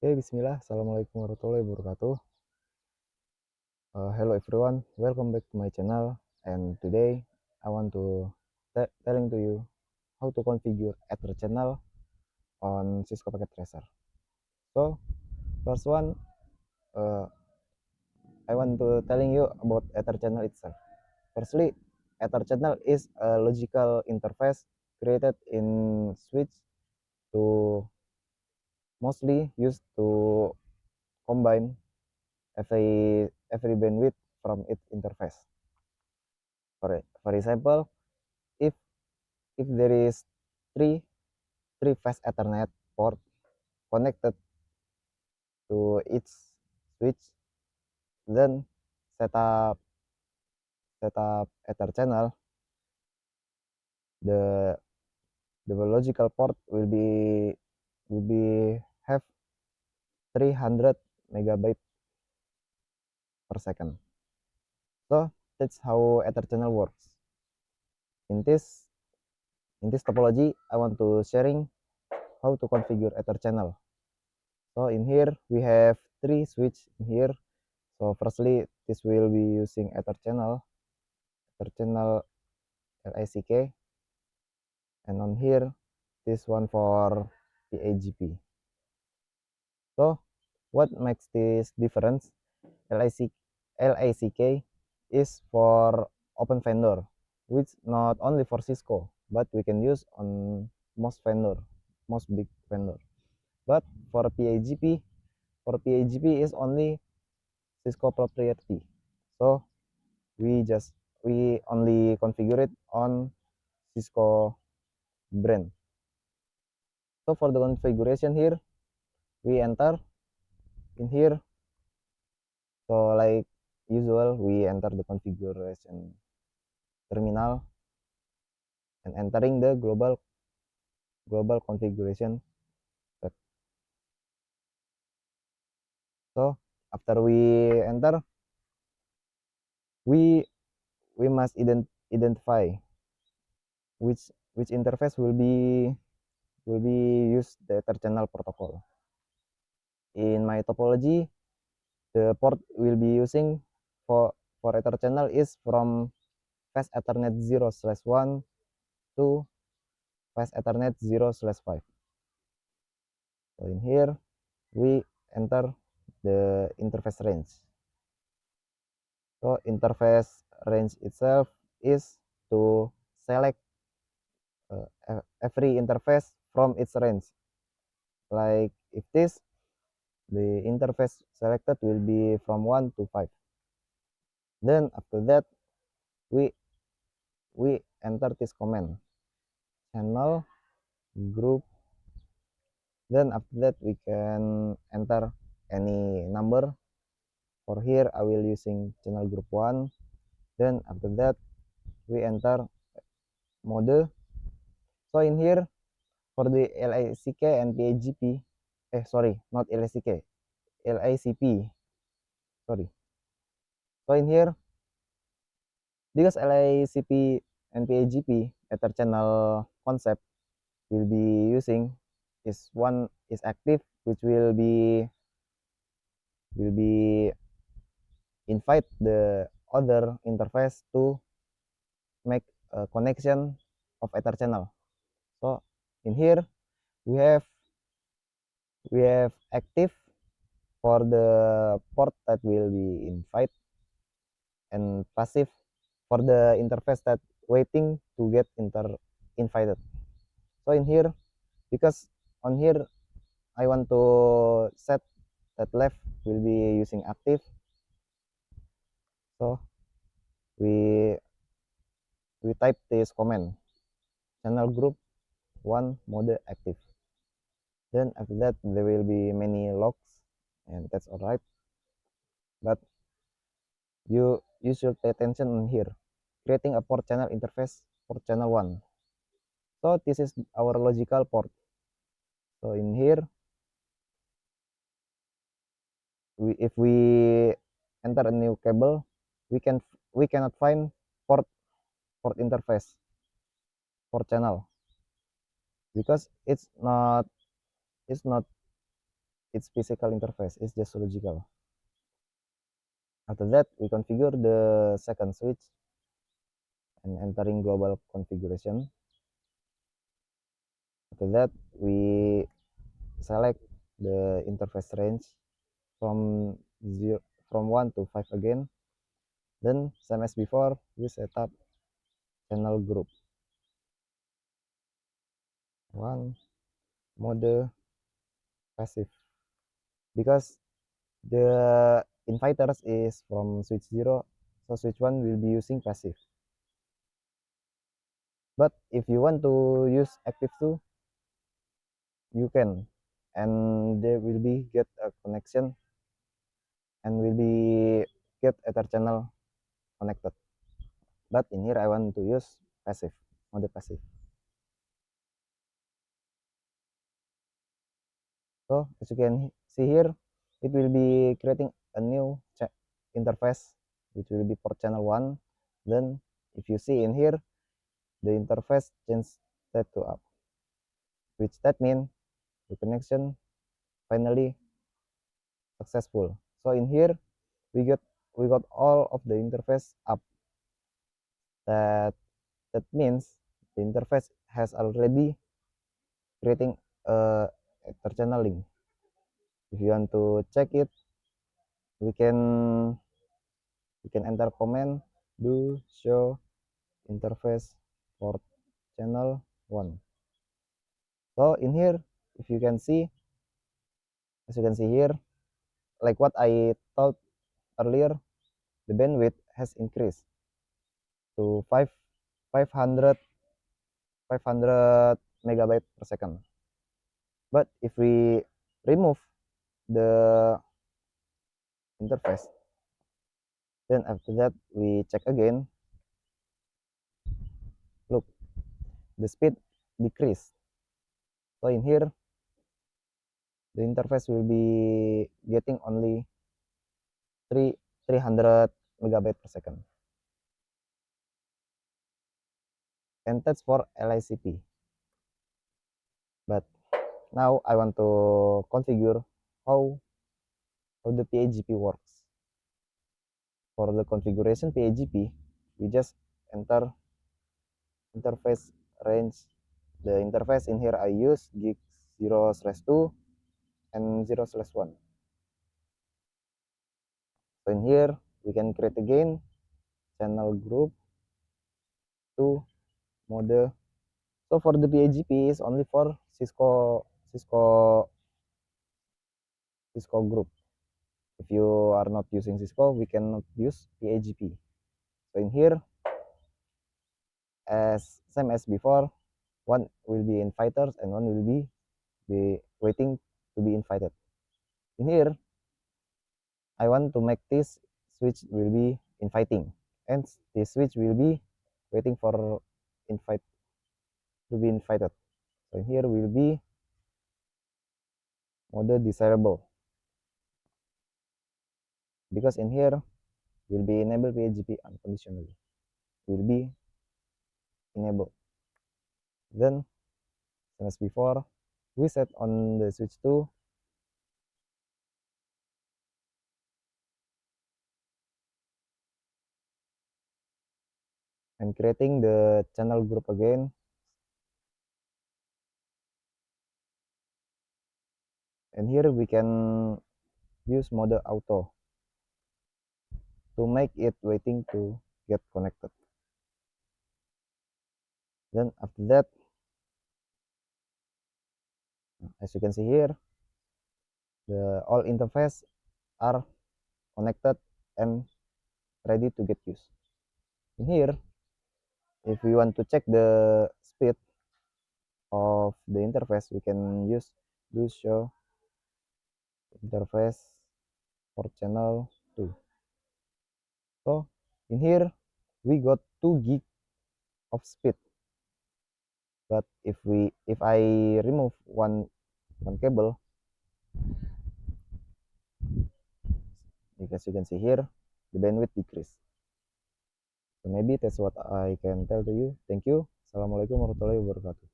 Oke, bismillah. Assalamualaikum warahmatullahi wabarakatuh. Hello everyone, welcome back to my channel. And today I want to telling to you how to configure Ether channel on Cisco Packet Tracer. So first one, uh, I want to telling you about Ether channel itself. Firstly, Ether channel is a logical interface created in switch to mostly used to combine every bandwidth from its interface. For example, if if there is three phase Ethernet port connected to each switch, then setup setup Ether channel, the the logical port will be have 300 megabyte per second. So that's how Ether channel works. In this in this topology, I want to sharing how to configure Ether channel. So in here we have three switch in here. So firstly, this will be using Ether channel LICK, and on here, this one for PAGP. So what makes this difference? LICK is for open vendor, which not only for Cisco, but we can use on most big vendor. But for PAGP is only Cisco proprietary. So we only configure it on Cisco brand. So for the configuration here, we enter in here. So like usual, we enter the configuration terminal and entering the global configuration step. So after we enter, we we must identify which interface will be use the Ether channel protocol. In my topology, the port will be using for Ether channel is from fast Ethernet 0/1 to fast Ethernet 0/5. So in here we enter the interface range. So interface range itself is to select every interface from its range. Like if the interface selected will be from 1 to 5. Then after that we we enter this command channel group. Then after that we can enter any number. For here I will using channel group 1. Then after that we enter mode. So in here for the LICK and PAGP, sorry, not LICK, LICP, sorry. So in here, because LICP and PAGP Ether channel concept will be using is one is active, which will be invite the other interface to make a connection of Ether channel. So in here we have active for the port that will be invite, and passive for the interface that waiting to get invited. So in here, because on here I want to set that left will be using active. So we type this command channel group 1 mode active. Then after that there will be many logs, and that's all right. But you should pay attention on here. Creating a port channel interface for channel 1. So this is our logical port. So in here, if we enter a new cable, we cannot find port interface for channel, because it's not its physical interface, it's just logical. After that, we configure the second switch and entering global configuration. After that, we select the interface range from 1 to 5 again. Then, same as before, we set up channel group 1 mode passive, because the inviters is from switch 0, so switch 1 will be using passive. But if you want to use active too, you can, and there will be get a connection and will be get ether channel connected. But in here I want to use passive, mode passive. So as you can see here, it will be creating a new interface, which will be for channel 1. Then if you see in here, the interface change state to up, which that means the connection finally successful. So in here we got all of the interface up. That means the interface has already creating a ether channel link. If you want to check it, we can enter command do show interface for channel 1. So in here, if you can see, as you can see here, like what I told earlier, the bandwidth has increased to 500 megabyte per second. But if we remove the interface, then after that we check again, look, the speed decrease. So in here, the interface will be getting only 300 megabyte per second, and that's for LICP. But now I want to configure how the PAGP works. For the configuration PAGP, we just enter interface range. The interface in here I use gig 0/2 and 0/1. So in here we can create again channel group to mode. So for the PAGP is only for Cisco group. If you are not using Cisco, we cannot use PAGP. So in here, as same as before, one will be inviters and one will be waiting to be invited. In here, I want to make this switch will be inviting, and this switch will be waiting for invite to be invited. So in here will be mode desirable, because in here will be enable PAGP unconditionally, will be enabled. Then as before, we set on the switch 2 and creating the channel group again. And here we can use mode auto to make it waiting to get connected. Then after that, as you can see here, the all interface are connected and ready to get used. In here, if we want to check the speed of the interface, we can use do show interface for channel 2. So in here we got 2 gig of speed. But if I remove one cable, as you can see here, the bandwidth decrease. So maybe that's what I can tell to you. Thank you. Assalamualaikum warahmatullahi wabarakatuh.